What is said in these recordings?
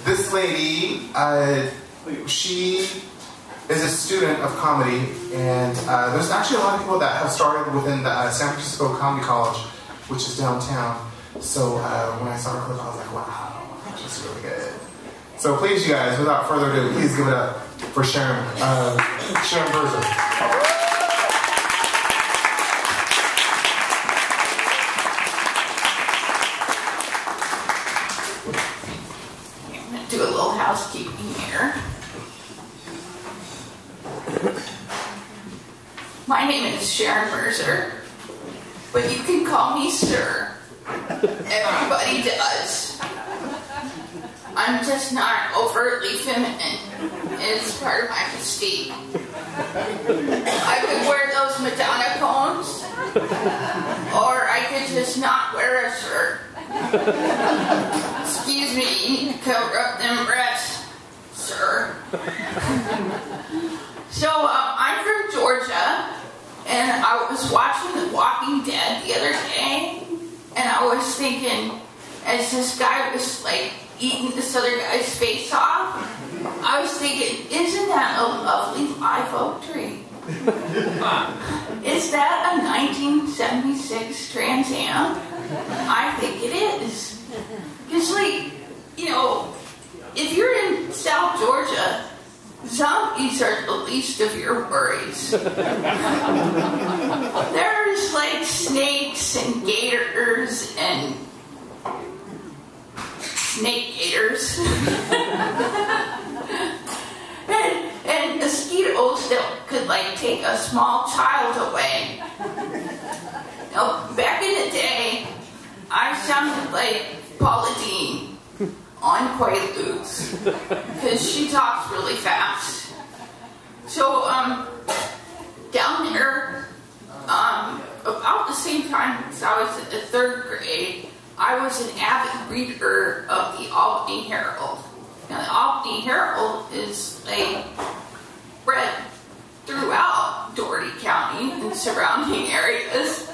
This lady, she is a student of comedy, and there's actually a lot of people that have started within the San Francisco Comedy College, which is downtown. So when I saw her clip, I was like, wow, she's really good. So please, you guys, without further ado, please give it up for Sharon Gay-Brz. Do a little housekeeping here. My name is Sharon Gay-Brz, but you can call me Sir. Everybody does. I'm just not overtly feminine. It's part of my mystique. I could wear those Madonna cones, or I could just not wear a shirt. Excuse me, you need to cover up them breasts, sir. So, I'm from Georgia, and I was watching The Walking Dead the other day, and I was thinking, as this guy was like eating this other guy's face off, I was thinking, isn't that a lovely live oak tree? Is that a 1976 Trans Am? I think it is. Because, like, you know, if you're in South Georgia, zombies are the least of your worries. There's, like, snakes and gators and snake gators. and mosquitoes that could, like, take a small child away. Now, back in the day, I sounded like Paula Deen on Quaaludes, because she talks really fast. So, down there, about the same time as I was in the 3rd grade, I was an avid reader of the Albany Herald. Now, the Albany Herald is like read throughout Dougherty County and surrounding areas.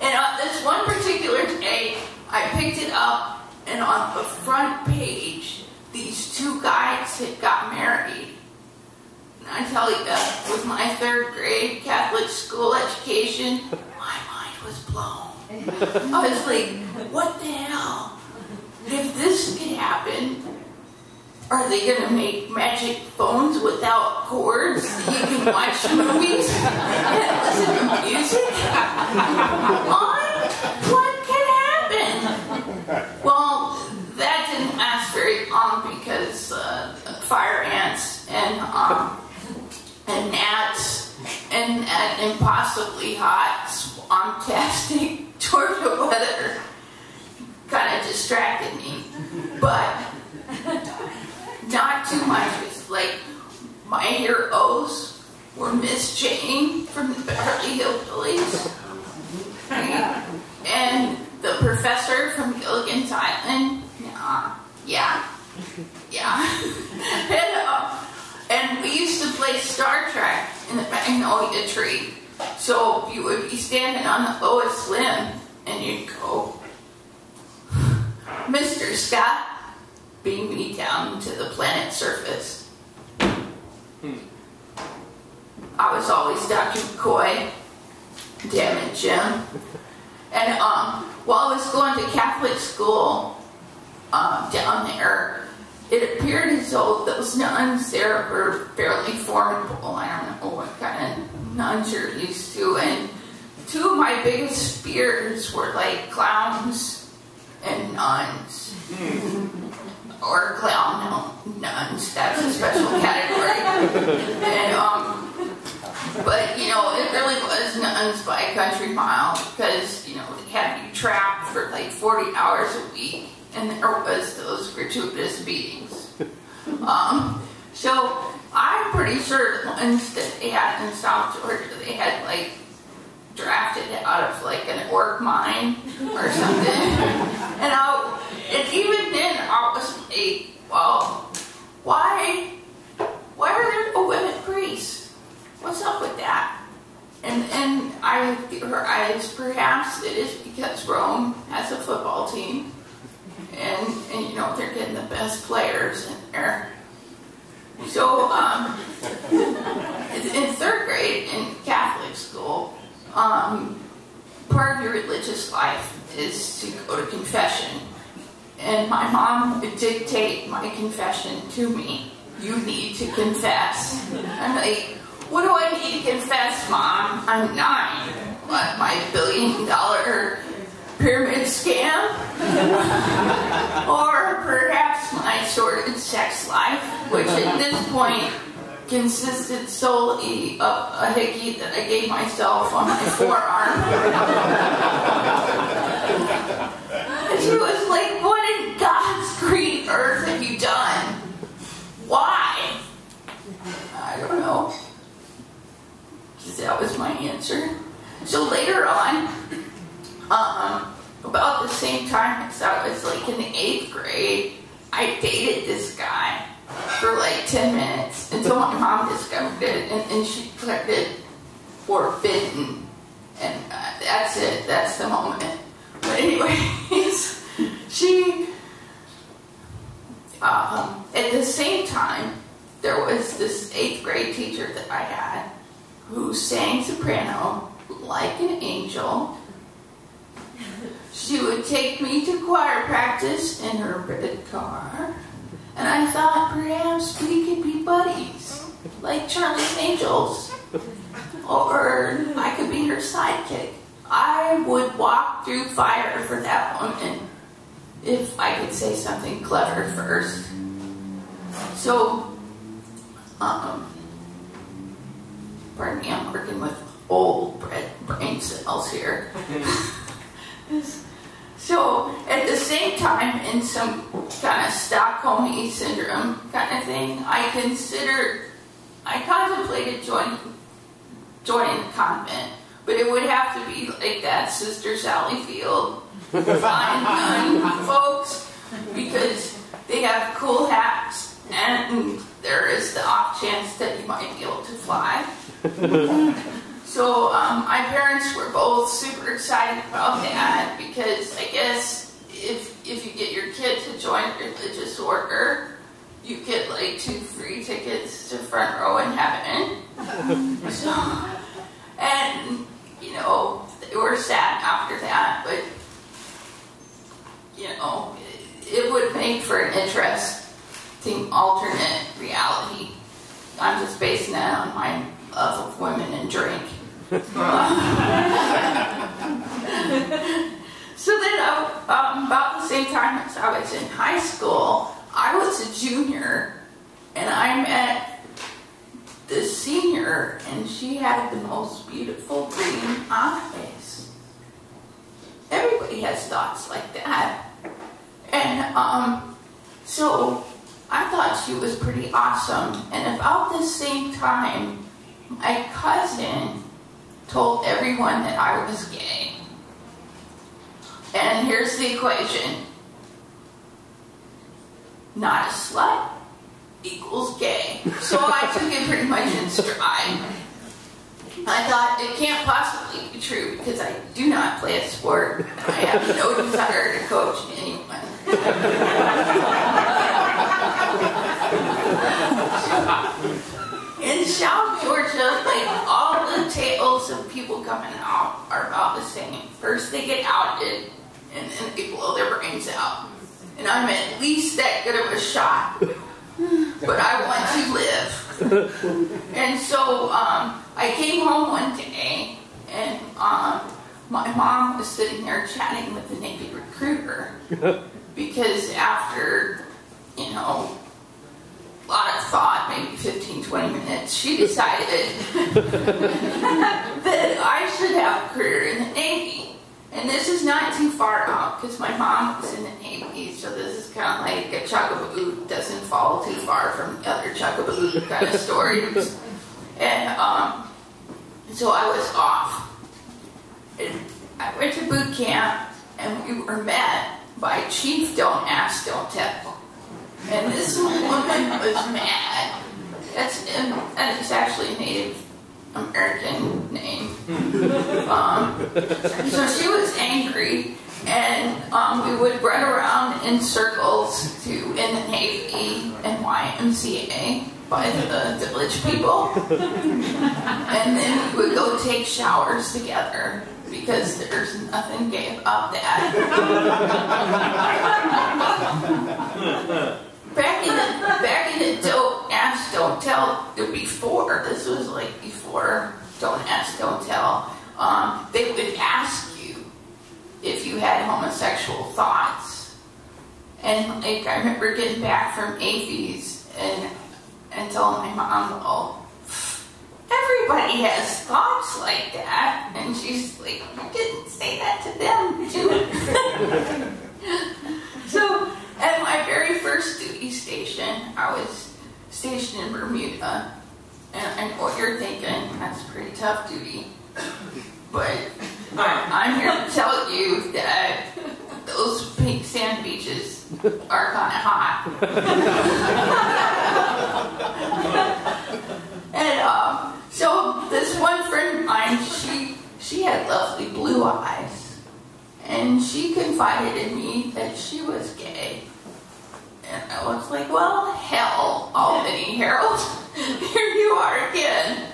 And on this one particular day, I picked it up, and on the front page, these 2 guys had got married. And I tell you, with my 3rd grade Catholic school education, my mind was blown. I was like, what the hell? If this could happen, are they going to make magic phones without cords so you can watch movies and listen to music? What could happen? Well, that didn't last very long because fire ants and gnats and that impossibly hot, swamp-tastic Georgia weather kind of distracted me. But not too much. It's like my heroes were Miss Jane from the Beverly Hillbillies, and the professor from Gilligan's Island. Yeah. And we used to play Star Trek in the magnolia tree. So you would be standing on the lowest limb, and you'd go, Mr. Scott, beam me down to the planet's surface. I was always Dr. McCoy. Damn it, Jim. And while I was going to Catholic school down there, it appeared as though those nuns there were fairly formidable. I don't know what kind of nuns you're used to. And 2 of my biggest fears were like clowns and nuns. Or clown nuns. That's a special category. And but you know, it really was nuns by a country mile, because you know they had you trapped for like 40 hours a week, and there was those gratuitous beatings. So I'm pretty sure the ones that they had in South Georgia, they had like drafted out of like an orc mine or something. And even then I was like, well, why are there no women priests? What's up with that? And I theorize perhaps it is because Rome has a football team, and you know they're getting the best players in there. So, in third grade in Catholic school, part of your religious life is to go to confession. And my mom would dictate my confession to me. You need to confess. I'm like, what do I need to confess, Mom? I'm 9. What, my $1 billion pyramid scam? Or perhaps my sordid sex life, which at this point consisted solely of a hickey that I gave myself on my forearm. And she was like, what in God's green earth have you done? Why? I don't know. That was my answer. So later on, about the same time as I was like in the 8th grade, I dated this guy for like 10 minutes until my mom discovered it, and she declared it forbidden. And that's it. That's the moment. But anyways, she, at the same time, there was this 8th grade teacher that I had who sang soprano like an angel. She would take me to choir practice in her red car, and I thought perhaps we could be buddies, like Charlie's Angels, or I could be her sidekick. I would walk through fire for that woman if I could say something clever first. So, pardon me, I'm working with old brain cells here. So, at the same time, in some kind of Stockholm syndrome kind of thing, I contemplated joining the convent, but it would have to be like that Sister Sally Field flying nun folks, because they have cool hats, and there is the off chance that you might be able to fly. So my parents were both super excited about that, because I guess if you get your kid to join a religious order, you get like 2 free tickets to front row in heaven. So, and you know, they were sad after that, but you know, it would make for an interesting alternate reality. I'm just basing that on my love of women and drink. So then, about the same time as I was in high school, I was a junior, and I met the senior, and she had the most beautiful green eyes. Everybody has thoughts like that. And so I thought she was pretty awesome. And about the same time, my cousin told everyone that I was gay. And here's the equation. Not a slut equals gay. So I took it pretty much in stride. I thought it can't possibly be true, because I do not play a sport. I have no desire to coach anyone. In South Georgia, like, all the tales of people coming out are about the same. First they get outed, and then they blow their brains out. And I'm at least that good of a shot, but I want to live. And so I came home one day, and my mom was sitting there chatting with the Navy recruiter, because after, you know, a lot of thought, maybe 15, 20 minutes, she decided that I should have a career in the Navy. And this is not too far out, because my mom was in the Navy, so this is kind of like a chuckaboo doesn't fall too far from the other chuckaboo kind of stories. And so I was off. And I went to boot camp, and we were met by Chief Don't Ask, Don't Tell. And this woman was mad. And it's actually a Native American name. So she was angry, and we would run around in circles in the AV and YMCA by the village people. And then we would go take showers together because there's nothing gay about that. Back in the Don't Ask, Don't Tell, before, this was like before Don't Ask, Don't Tell, they would ask you if you had homosexual thoughts. And like, I remember getting back from AVs and telling my mom, oh, everybody has thoughts like that. And she's like, you didn't say that to them, did you? So, at my very first duty station, I was stationed in Bermuda. And I know what you're thinking, that's pretty tough duty. But I'm here to tell you that those pink sand beaches are kind of hot. And so this one friend of mine, she had lovely blue eyes. And she confided in me that she was gay. And I was like, well, hell, Albany Herald, here you are again.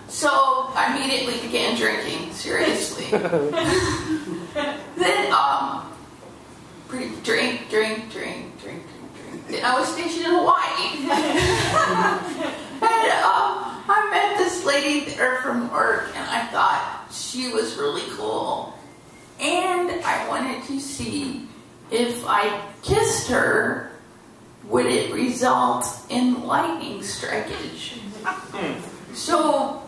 So I immediately began drinking, seriously. Then, drink. Then I was stationed in Hawaii. And I met this lady there from work, and I thought she was really cool. And I wanted to see if I kissed her, would it result in lightning strikage? So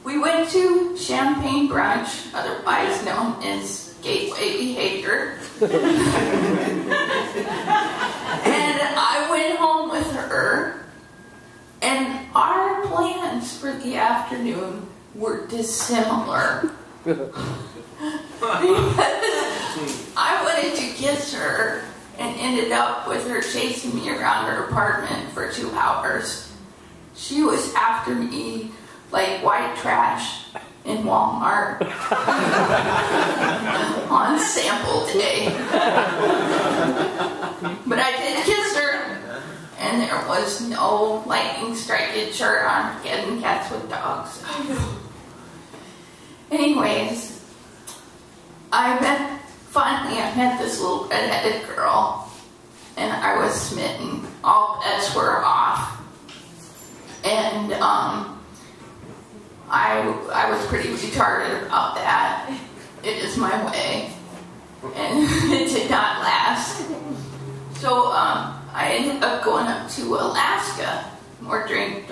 we went to Champagne Brunch, otherwise known as Gateway Behavior. And I went home with her, and our plans for the afternoon were dissimilar. Because I wanted to kiss her and ended up with her chasing me around her apartment for 2 hours. She was after me like white trash in Walmart on sample day. But I did kiss her, and there was no lightning strikage or Armageddon cats with dogs. Anyways, finally I met this little redheaded girl, and I was smitten. All bets were off. And I was pretty retarded about that. It is my way. And it did not last. So I ended up going up to Alaska. More drink.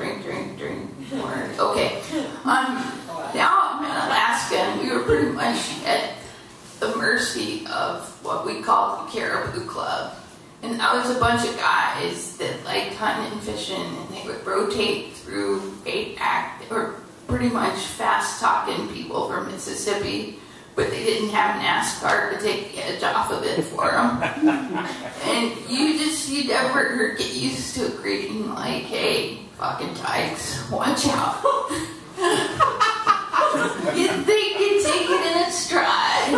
More. Okay. Now I'm in Alaska, and we were pretty much at the mercy of what we call the Caribou Club. And I was a bunch of guys that liked hunting and fishing, and they would rotate through 8-act. They were pretty much fast-talking people from Mississippi, but they didn't have NASCAR to take the edge off of it for them. And you never get used to a greeting like, hey, fucking tykes, watch out. You think you take it in its stride,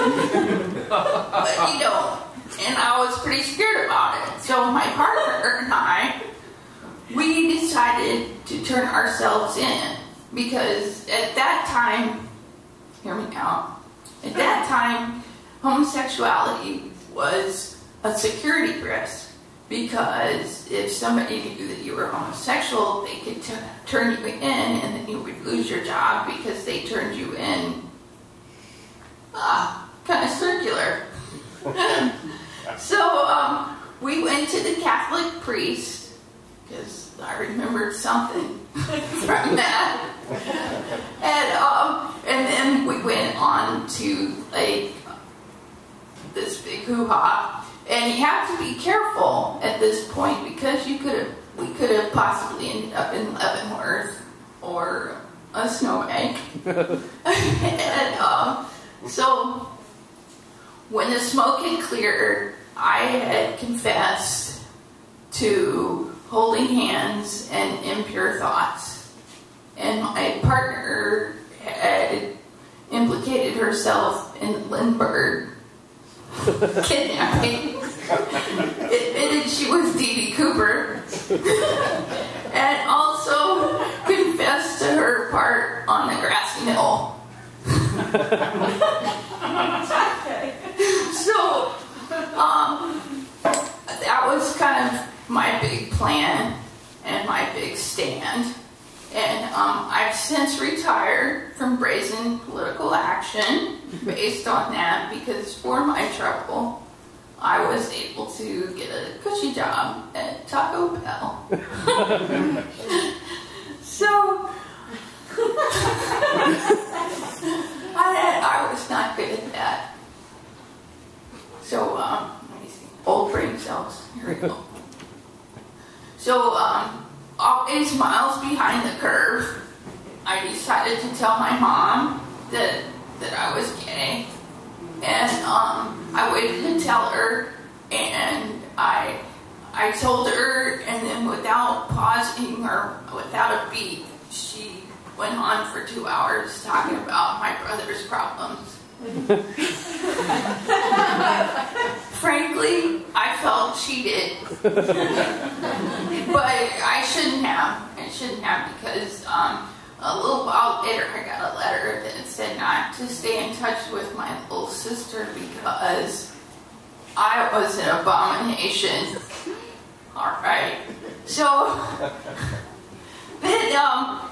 but you don't. And I was pretty scared about it. So my partner and I, we decided to turn ourselves in, because at that time, hear me out, at that time, homosexuality was a security risk. Because if somebody knew that you were homosexual, they could turn you in, and then you would lose your job because they turned you in. Kind of circular. So we went to the Catholic priest, because I remembered something from that. And then we went on to like this big hoo-ha. And you have to be careful at this point, because we could have possibly ended up in Leavenworth or a snowbank. And so when the smoke had cleared, I had confessed to holding hands and impure thoughts. And my partner had implicated herself in Lindbergh kidnapping. Admitted she was And also confessed to her part on the grassy knoll. So, that was kind of my big plan and my big stand. And I've since retired from brazen political action based on that, because for my trouble, I was able to get a cushy job at Taco Bell. So, I was not good at that. So, let me see. Old brain cells. Here we go. So, always miles behind the curve, I decided to tell my mom that I was gay. And I waited to tell her, and I told her, and then without pausing or without a beat, she went on for 2 hours talking about my brother's problems. Frankly, I felt cheated. But I shouldn't have. I shouldn't have, because a little while later I got a letter that said not to stay in touch with my little sister because I was an abomination. Alright. So, then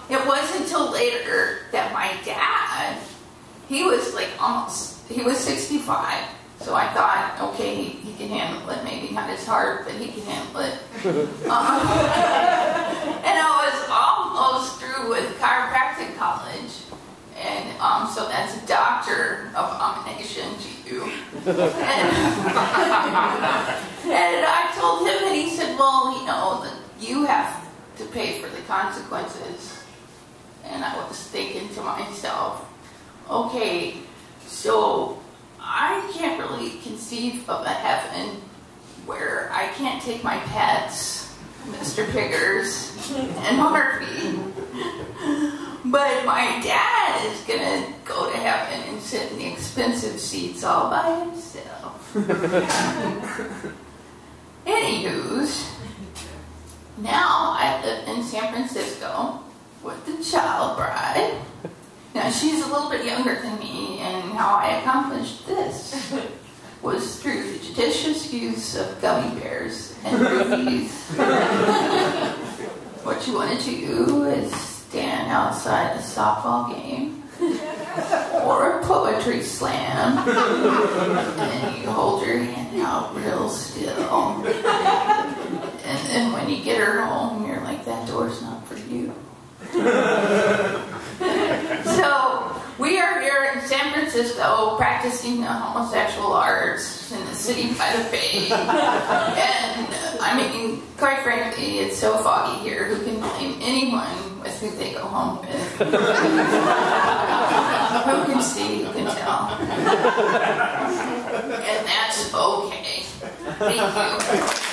it wasn't until later that my dad, he was 65. So I thought, okay, he can handle it. Maybe not his heart, but he can handle it. And I was almost through with chiropractic college. And so that's a doctor abomination to you. And I told him, and he said, well, you have to pay for the consequences. And I was thinking to myself, okay, so I can't really conceive of a heaven where I can't take my pets, Mr. Gay-Brz and Harvey. But my dad is going to go to heaven and sit in the expensive seats all by himself. Anywho's, now I live in San Francisco with the child bride. Now, she's a little bit younger than me, and how I accomplished this was through the judicious use of gummy bears and roofies. What you want to do is stand outside a softball game or a poetry slam, and you hold your hand out real still. And then when you get her home, you're like, that door's not for you. So, we are here in San Francisco practicing the homosexual arts in the city by the bay. And, quite frankly, it's so foggy here, who can blame anyone with who they go home with? Who can see, who can tell? And that's okay. Thank you.